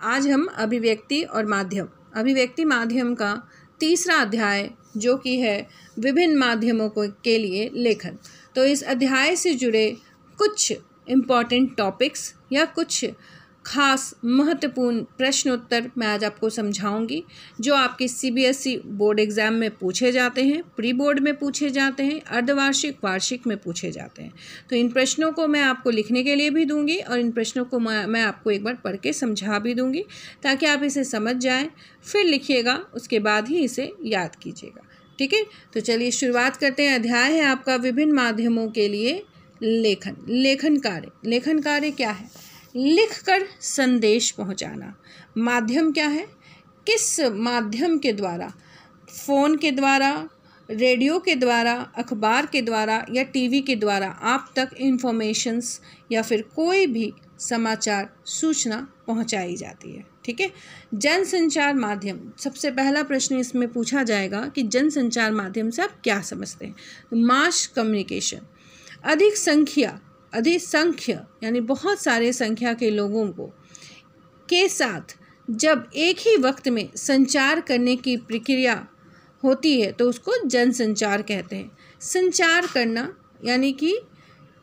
आज हम अभिव्यक्ति माध्यम का तीसरा अध्याय जो कि है विभिन्न माध्यमों के लिए लेखन। तो इस अध्याय से जुड़े कुछ इम्पॉर्टेंट टॉपिक्स या कुछ खास महत्वपूर्ण प्रश्न उत्तर मैं आज आपको समझाऊंगी जो आपके सीबीएसई बोर्ड एग्ज़ाम में पूछे जाते हैं, प्री बोर्ड में पूछे जाते हैं, अर्धवार्षिक, वार्षिक में पूछे जाते हैं। तो इन प्रश्नों को मैं आपको लिखने के लिए भी दूंगी और इन प्रश्नों को मैं आपको एक बार पढ़ के समझा भी दूंगी ताकि आप इसे समझ जाएं, फिर लिखिएगा, उसके बाद ही इसे याद कीजिएगा। ठीक है, तो चलिए शुरुआत करते हैं। अध्याय है आपका विभिन्न माध्यमों के लिए लेखन। लेखन कार्य क्या है? लिखकर संदेश पहुंचाना। माध्यम क्या है? किस माध्यम के द्वारा? फ़ोन के द्वारा, रेडियो के द्वारा, अखबार के द्वारा या टीवी के द्वारा आप तक इन्फॉर्मेशंस या फिर कोई भी समाचार सूचना पहुंचाई जाती है। ठीक है, जनसंचार माध्यम। सबसे पहला प्रश्न इसमें पूछा जाएगा कि जनसंचार माध्यम से आप क्या समझते हैं? Mass communication. अधिक संख्य यानी बहुत सारे संख्या के लोगों के साथ जब एक ही वक्त में संचार करने की प्रक्रिया होती है तो उसको जनसंचार कहते हैं। संचार करना यानी कि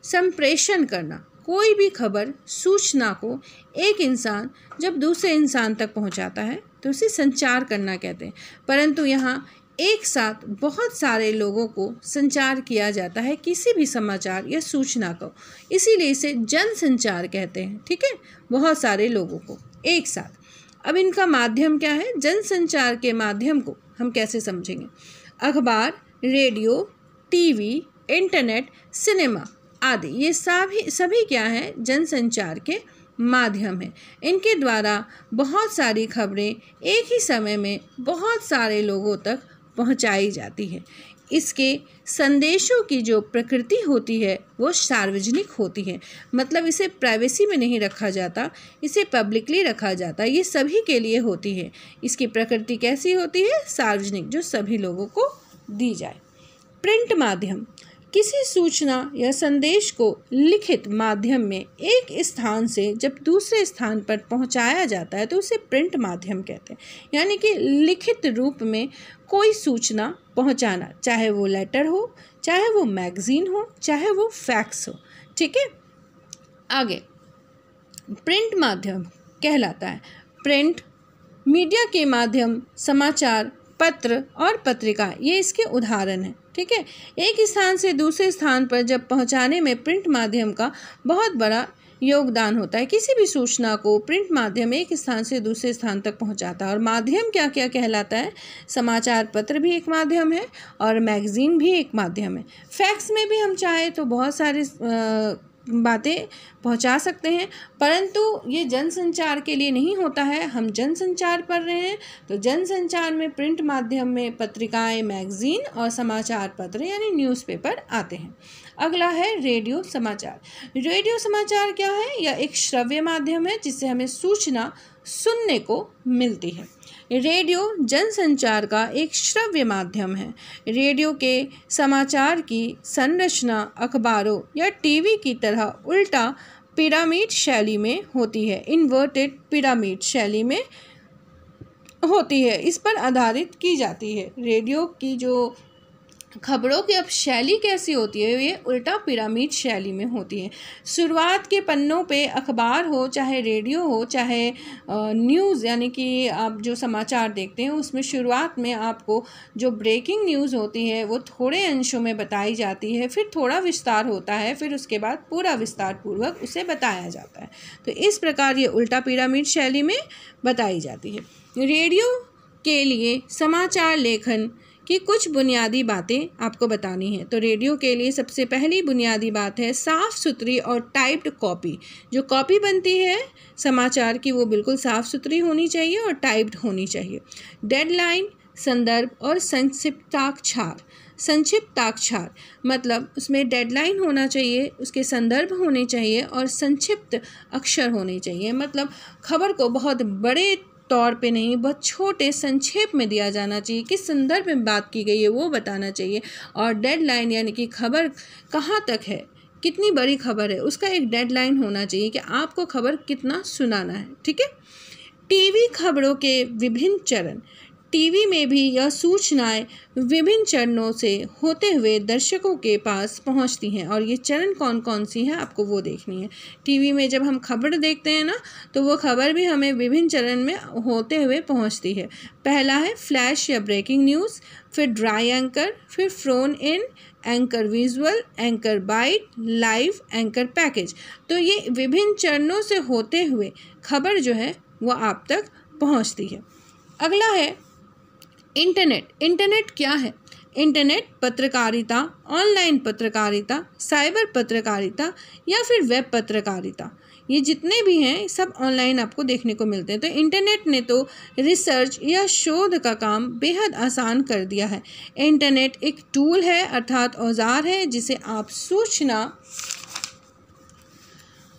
संप्रेषण करना, कोई भी खबर, सूचना को एक इंसान जब दूसरे इंसान तक पहुंचाता है तो उसे संचार करना कहते हैं। परंतु यहाँ एक साथ बहुत सारे लोगों को संचार किया जाता है किसी भी समाचार या सूचना को, इसीलिए इसे जनसंचार कहते हैं। ठीक है, बहुत सारे लोगों को एक साथ। अब इनका माध्यम क्या है? जनसंचार के माध्यम को हम कैसे समझेंगे? अखबार, रेडियो, टीवी, इंटरनेट, सिनेमा आदि ये सभी क्या है? जनसंचार के माध्यम है। इनके द्वारा बहुत सारी खबरें एक ही समय में बहुत सारे लोगों तक पहुंचाई जाती है। इसके संदेशों की जो प्रकृति होती है वो सार्वजनिक होती है, मतलब इसे प्राइवेसी में नहीं रखा जाता, इसे पब्लिकली रखा जाता है। ये सभी के लिए होती है। इसकी प्रकृति कैसी होती है? सार्वजनिक, जो सभी लोगों को दी जाए। प्रिंट माध्यम। किसी सूचना या संदेश को लिखित माध्यम में एक स्थान से जब दूसरे स्थान पर पहुंचाया जाता है तो उसे प्रिंट माध्यम कहते हैं। यानी कि लिखित रूप में कोई सूचना पहुंचाना, चाहे वो लेटर हो, चाहे वो मैगजीन हो, चाहे वो फैक्स हो। ठीक है, आगे प्रिंट माध्यम कहलाता है। प्रिंट मीडिया के माध्यम समाचार पत्र और पत्रिका ये इसके उदाहरण हैं। ठीक है, एक स्थान से दूसरे स्थान पर जब पहुंचाने में प्रिंट माध्यम का बहुत बड़ा योगदान होता है। किसी भी सूचना को प्रिंट माध्यम एक स्थान से दूसरे स्थान तक पहुंचाता है। और माध्यम क्या क्या कहलाता है? समाचार पत्र भी एक माध्यम है और मैगजीन भी एक माध्यम है। फैक्स में भी हम चाहे तो बहुत सारे बातें पहुंचा सकते हैं, परंतु ये जनसंचार के लिए नहीं होता है। हम जनसंचार पढ़ रहे हैं तो जनसंचार में प्रिंट माध्यम में पत्रिकाएं, मैगजीन और समाचार पत्र यानी न्यूज़पेपर आते हैं। अगला है रेडियो समाचार। रेडियो समाचार क्या है? यह एक श्रव्य माध्यम है जिससे हमें सूचना सुनने को मिलती है। रेडियो जनसंचार का एक श्रव्य माध्यम है। रेडियो के समाचार की संरचना अखबारों या टीवी की तरह उल्टा पिरामिड शैली में होती है, इन्वर्टेड पिरामिड शैली में होती है। इस पर आधारित की जाती है। रेडियो की जो खबरों की अब शैली कैसी होती है? ये उल्टा पिरामिड शैली में होती है। शुरुआत के पन्नों पे अखबार हो, चाहे रेडियो हो, चाहे न्यूज़ यानी कि आप जो समाचार देखते हैं उसमें शुरुआत में आपको जो ब्रेकिंग न्यूज़ होती है वो थोड़े अंशों में बताई जाती है, फिर थोड़ा विस्तार होता है, फिर उसके बाद पूरा विस्तार पूर्वक उसे बताया जाता है। तो इस प्रकार ये उल्टा पिरामिड शैली में बताई जाती है। रेडियो के लिए समाचार लेखन कि कुछ बुनियादी बातें आपको बतानी है। तो रेडियो के लिए सबसे पहली बुनियादी बात है साफ़ सुथरी और टाइप्ड कॉपी। जो कॉपी बनती है समाचार की वो बिल्कुल साफ़ सुथरी होनी चाहिए और टाइप्ड होनी चाहिए। डेडलाइन, संदर्भ और संक्षिप्ताक्षर मतलब उसमें डेडलाइन होना चाहिए, उसके संदर्भ होने चाहिए और संक्षिप्त अक्षर होने चाहिए। मतलब खबर को बहुत बड़े तौर पे नहीं, बहुत छोटे संक्षेप में दिया जाना चाहिए। किस संदर्भ में बात की गई है वो बताना चाहिए। और डेडलाइन यानी कि खबर कहाँ तक है, कितनी बड़ी खबर है, उसका एक डेडलाइन होना चाहिए कि आपको खबर कितना सुनाना है। ठीक है। टीवी खबरों के विभिन्न चरण। टीवी में भी यह सूचनाएं विभिन्न चरणों से होते हुए दर्शकों के पास पहुंचती हैं, और ये चरण कौन कौन सी हैं आपको वो देखनी है। टीवी में जब हम खबर देखते हैं ना, तो वो खबर भी हमें विभिन्न चरण में होते हुए पहुंचती है। पहला है फ्लैश या ब्रेकिंग न्यूज़, फिर ड्राई एंकर, फिर phone in, anchor visual, anchor byte, live, anchor package. तो ये विभिन्न चरणों से होते हुए खबर जो है वो आप तक पहुंचती है। अगला है इंटरनेट। इंटरनेट क्या है? इंटरनेट पत्रकारिता, ऑनलाइन पत्रकारिता, साइबर पत्रकारिता या फिर वेब पत्रकारिता, ये जितने भी हैं सब ऑनलाइन आपको देखने को मिलते हैं। तो इंटरनेट ने तो रिसर्च या शोध का काम बेहद आसान कर दिया है। इंटरनेट एक टूल है, अर्थात औजार है, जिसे आप सूचना,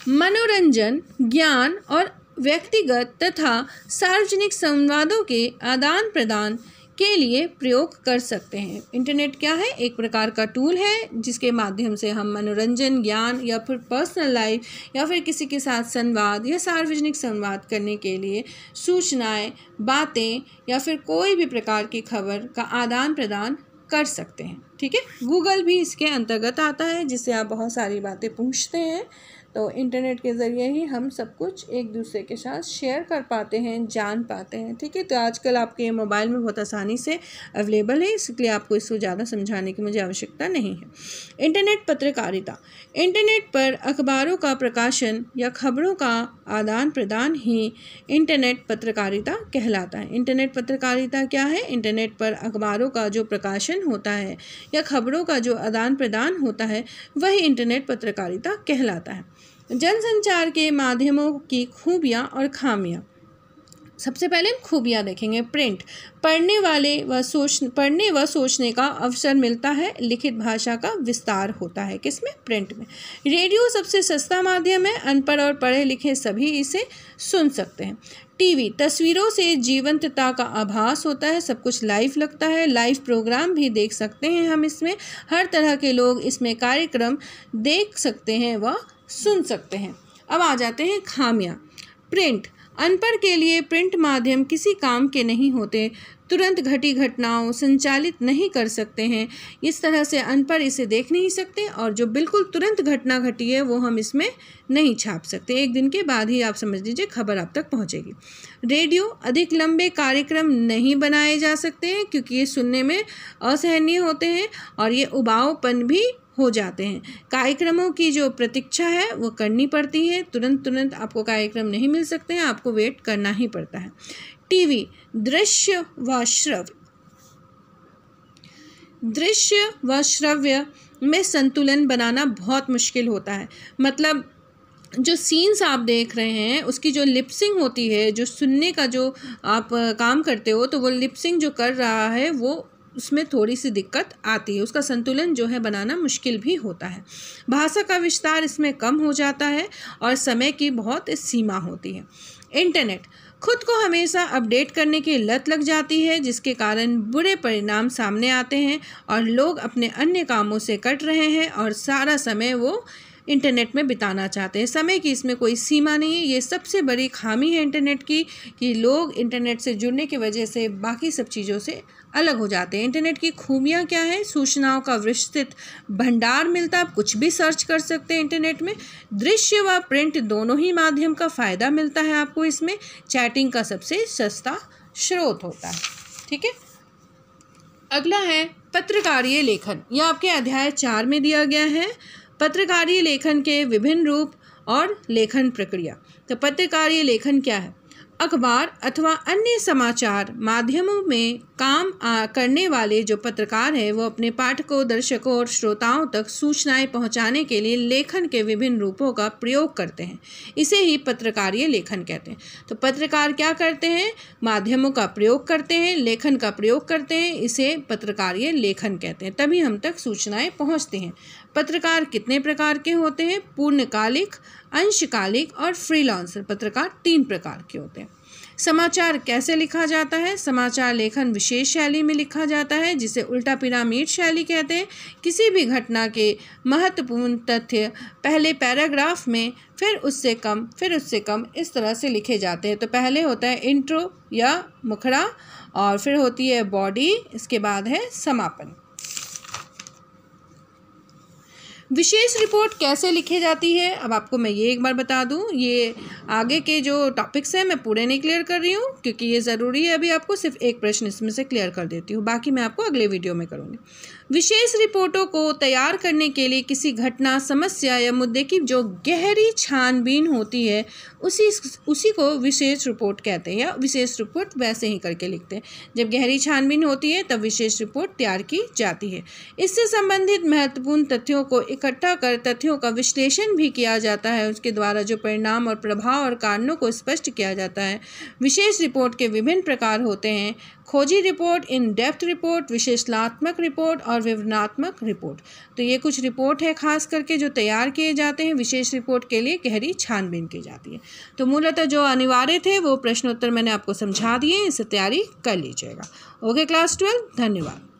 मनोरंजन, ज्ञान और व्यक्तिगत तथा सार्वजनिक संवादों के आदान प्रदान के लिए प्रयोग कर सकते हैं। इंटरनेट क्या है? एक प्रकार का टूल है जिसके माध्यम से हम मनोरंजन, ज्ञान या फिर पर्सनल लाइफ या फिर किसी के साथ संवाद या सार्वजनिक संवाद करने के लिए सूचनाएं, बातें या फिर कोई भी प्रकार की खबर का आदान प्रदान कर सकते हैं। ठीक है, गूगल भी इसके अंतर्गत आता है, जिससे आप बहुत सारी बातें पूछते हैं। तो इंटरनेट के ज़रिए ही हम सब कुछ एक दूसरे के साथ शेयर कर पाते हैं, जान पाते हैं। ठीक है, तो आजकल आपके मोबाइल में बहुत आसानी से अवेलेबल है, इसलिए आपको इसको ज़्यादा समझाने की मुझे आवश्यकता नहीं है। इंटरनेट पत्रकारिता। इंटरनेट पर अखबारों का प्रकाशन या खबरों का आदान प्रदान ही इंटरनेट पत्रकारिता कहलाता है। इंटरनेट पत्रकारिता क्या है? इंटरनेट पर अखबारों का जो प्रकाशन होता है या खबरों का जो आदान प्रदान होता है, वही इंटरनेट पत्रकारिता कहलाता है। जनसंचार के माध्यमों की खूबियाँ और खामियाँ। सबसे पहले हम खूबियाँ देखेंगे। प्रिंट, पढ़ने व सोचने का अवसर मिलता है। लिखित भाषा का विस्तार होता है किसमें? प्रिंट में। रेडियो सबसे सस्ता माध्यम है, अनपढ़ और पढ़े लिखे सभी इसे सुन सकते हैं। टीवी, तस्वीरों से जीवंतता का आभास होता है, सब कुछ लाइव लगता है। लाइव प्रोग्राम भी देख सकते हैं हम इसमें, हर तरह के लोग इसमें कार्यक्रम देख सकते हैं व सुन सकते हैं। अब आ जाते हैं खामियां। प्रिंट, अनपढ़ के लिए प्रिंट माध्यम किसी काम के नहीं होते, तुरंत घटी घटनाओं संचालित नहीं कर सकते हैं। इस तरह से अनपढ़ इसे देख नहीं सकते, और जो बिल्कुल तुरंत घटना घटी है वो हम इसमें नहीं छाप सकते। एक दिन के बाद ही आप समझ लीजिए खबर आप तक पहुंचेगी। रेडियो, अधिक लंबे कार्यक्रम नहीं बनाए जा सकते हैं क्योंकि ये सुनने में असहनीय होते हैं और ये उबाऊपन भी हो जाते हैं। कार्यक्रमों की जो प्रतीक्षा है वो करनी पड़ती है, तुरंत आपको कार्यक्रम नहीं मिल सकते हैं, आपको वेट करना ही पड़ता है। टीवी, दृश्य व श्रव्य में संतुलन बनाना बहुत मुश्किल होता है। मतलब जो सीन्स आप देख रहे हैं उसकी जो लिपसिंग होती है, जो सुनने का जो आप काम करते हो, तो वो लिपसिंग जो कर रहा है वो उसमें थोड़ी सी दिक्कत आती है, उसका संतुलन जो है बनाना मुश्किल भी होता है। भाषा का विस्तार इसमें कम हो जाता है और समय की बहुत सीमा होती है। इंटरनेट, खुद को हमेशा अपडेट करने की लत लग जाती है, जिसके कारण बुरे परिणाम सामने आते हैं और लोग अपने अन्य कामों से कट रहे हैं और सारा समय वो इंटरनेट में बिताना चाहते हैं। समय की इसमें कोई सीमा नहीं है। ये सबसे बड़ी खामी है इंटरनेट की, कि लोग इंटरनेट से जुड़ने की वजह से बाकी सब चीज़ों से अलग हो जाते हैं। इंटरनेट की खूबियाँ क्या है? सूचनाओं का विस्तृत भंडार मिलता है, आप कुछ भी सर्च कर सकते हैं इंटरनेट में। दृश्य व प्रिंट दोनों ही माध्यम का फ़ायदा मिलता है आपको इसमें। चैटिंग का सबसे सस्ता स्रोत होता है। ठीक है, अगला है पत्रकारीय लेखन। यह आपके अध्याय 4 में दिया गया है। पत्रकारीय लेखन के विभिन्न रूप और लेखन प्रक्रिया। तो पत्रकारीय लेखन क्या है? अखबार अथवा अन्य समाचार माध्यमों में काम करने वाले जो पत्रकार हैं, वो अपने पाठकों, दर्शकों और श्रोताओं तक सूचनाएं पहुंचाने के लिए लेखन के विभिन्न रूपों का प्रयोग करते हैं। इसे ही पत्रकारीय लेखन कहते हैं। तो पत्रकार क्या करते हैं? माध्यमों का प्रयोग करते हैं, लेखन का प्रयोग करते हैं, इसे पत्रकारीय लेखन कहते हैं, तभी हम तक सूचनाएं पहुंचती हैं। पत्रकार कितने प्रकार के होते हैं? पूर्णकालिक, अंशकालिक और फ्रीलांसर पत्रकार 3 प्रकार के होते हैं। समाचार कैसे लिखा जाता है? समाचार लेखन विशेष शैली में लिखा जाता है जिसे उल्टा पिरामिड शैली कहते हैं। किसी भी घटना के महत्वपूर्ण तथ्य पहले पैराग्राफ में फिर उससे कम इस तरह से लिखे जाते हैं। तो पहले होता है इंट्रो या मुखड़ा, और फिर होती है बॉडी, इसके बाद है समापन। विशेष रिपोर्ट कैसे लिखी जाती है? अब आपको मैं ये एक बार बता दूं, ये आगे के जो टॉपिक्स हैं मैं पूरे नहीं क्लियर कर रही हूँ क्योंकि ये ज़रूरी है। अभी आपको सिर्फ एक प्रश्न इसमें से क्लियर कर देती हूँ, बाकी मैं आपको अगले वीडियो में करूँगी। विशेष रिपोर्टों को तैयार करने के लिए किसी घटना, समस्या या मुद्दे की जो गहरी छानबीन होती है उसी को विशेष रिपोर्ट कहते हैं, या विशेष रिपोर्ट वैसे ही करके लिखते हैं। जब गहरी छानबीन होती है तब विशेष रिपोर्ट तैयार की जाती है। इससे संबंधित महत्वपूर्ण तथ्यों को इकट्ठा कर तथ्यों का विश्लेषण भी किया जाता है। उसके द्वारा जो परिणाम और प्रभाव और कारणों को स्पष्ट किया जाता है। विशेष रिपोर्ट के विभिन्न प्रकार होते हैं: खोजी रिपोर्ट, इन डेप्थ रिपोर्ट, विश्लेषणात्मक रिपोर्ट और विवरणात्मक रिपोर्ट। तो ये कुछ रिपोर्ट है खास करके जो तैयार किए जाते हैं। विशेष रिपोर्ट के लिए गहरी छानबीन की जाती है। तो मूलतः जो अनिवार्य थे वो प्रश्नोत्तर मैंने आपको समझा दिए, इससे तैयारी कर लीजिएगा। ओके क्लास 12, धन्यवाद।